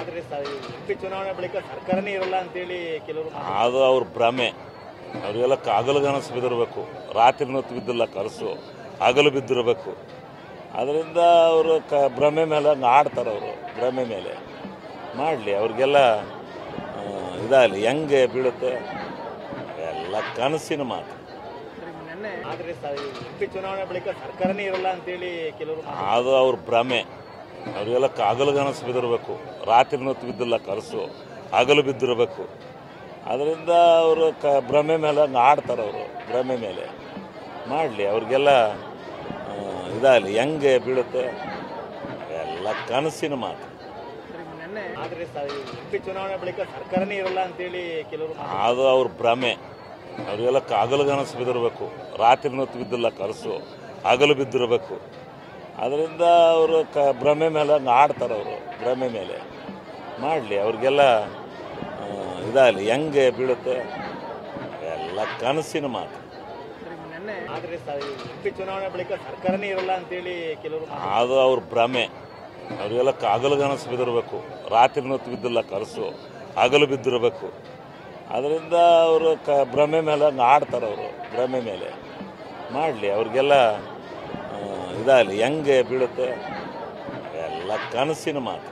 ಆದ್ರೆ ಎಂಪಿ ಚುನಾವಣೆ ಬಳಿಕ ಸರ್ಕಾರನೇ ಇರಲ್ಲ ಅಂತೇಳಿ ಕೆಲವರು ಅದು ಅವ್ರ ಭ್ರಮೆ. ಅವರಿಗೆಲ್ಲ ಹಗಲು ಕನಸು ಬಿದ್ದಿರಬೇಕು, ರಾತ್ರಿ ಹೊತ್ತು ಬಿದ್ದಿಲ್ಲ ಕನಸು, ಹಗಲು ಬಿದ್ದಿರಬೇಕು. ಅದರಿಂದ ಅವರು ಭ್ರಮೆ ಮೇಲೆ ಹಂಗೆ ಆಡ್ತಾರೆ. ಅವರು ಭ್ರಮೆ ಮೇಲೆ ಮಾಡಲಿ, ಅವ್ರಿಗೆಲ್ಲ ಇದಾಗಲಿ. ಹೆಂಗೆ ಬೀಳುತ್ತೆ ಎಲ್ಲ ಕನಸಿನ ಮಾತು. ಆದ್ರೆ ಎಂಪಿ ಚುನಾವಣೆ ಬಳಿಕ ಸರ್ಕಾರನೇ ಇರಲ್ಲ ಅಂತೇಳಿ ಕೆಲವರು ಅದು ಅವ್ರ ಭ್ರಮೆ. ಅವರಿಗೆಲ್ಲ ಹಗಲು ಕನಸು ಬಿದ್ದಿರಬೇಕು, ರಾತ್ರಿ ಹೊತ್ತು ಬಿದ್ದಿಲ್ಲ ಕನಸು, ಹಗಲು ಬಿದ್ದಿರಬೇಕು. ಅದರಿಂದ ಅವರು ಭ್ರಮೆ ಮೇಲೆ ಹಂಗೆ ಆಡ್ತಾರೆ. ಅವರು ಭ್ರಮೆ ಮೇಲೆ ಮಾಡಲಿ, ಅವ್ರಿಗೆಲ್ಲ ಇದಾಗಲಿ. ಹೆಂಗೆ ಬೀಳುತ್ತೆ ಎಲ್ಲ ಕನಸಿನ ಮಾತು. ಆದ್ರೆ ಎಂಪಿ ಚುನಾವಣೆ ಬಳಿಕ ಸರ್ಕಾರನೇ ಇರಲ್ಲ ಅಂತೇಳಿ ಕೆಲವರು ಅದು ಅವ್ರ ಭ್ರಮೆ. ಅವರಿಗೆಲ್ಲ ಹಗಲು ಕನಸು ಬಿದ್ದಿರಬೇಕು, ರಾತ್ರಿ ಹೊತ್ತು ಬಿದ್ದಿಲ್ಲ ಕನಸು, ಹಗಲು ಬಿದ್ದಿರಬೇಕು. ಅದರಿಂದ ಅವರು ಭ್ರಮೆ ಮೇಲೆ ಹಂಗೆ ಆಡ್ತಾರೆ. ಅವರು ಭ್ರಮೆ ಮೇಲೆ ಮಾಡಲಿ, ಅವ್ರಿಗೆಲ್ಲ ಇದಾಗಲಿ. ಹೆಂಗೆ ಬೀಳುತ್ತೆ ಎಲ್ಲ ಕನಸಿನ ಮಾತು. ಆದ್ರೆ ಎಂಪಿ ಚುನಾವಣೆ ಬಳಿಕ ಸರ್ಕಾರನೇ ಇರಲ್ಲ ಅಂತೇಳಿ ಕೆಲವರು ಅದು ಅವ್ರ ಭ್ರಮೆ. ಅವರಿಗೆಲ್ಲ ಹಗಲು ಕನಸು ಬಿದ್ದಿರಬೇಕು, ರಾತ್ರಿ ಹೊತ್ತು ಬಿದ್ದಿಲ್ಲ ಕನಸು, ಹಗಲು ಬಿದ್ದಿರಬೇಕು. ಅದರಿಂದ ಅವರು ಭ್ರಮೆ ಮೇಲೆ ಹಂಗೆ ಆಡ್ತಾರೆ. ಅವರು ಭ್ರಮೆ ಮೇಲೆ ಮಾಡಲಿ, ಅವ್ರಿಗೆಲ್ಲ ಇದಾಗಲಿ. ಹೆಂಗೆ ಬೀಳುತ್ತೆ ಎಲ್ಲ ಕನಸಿನ ಮಾತು.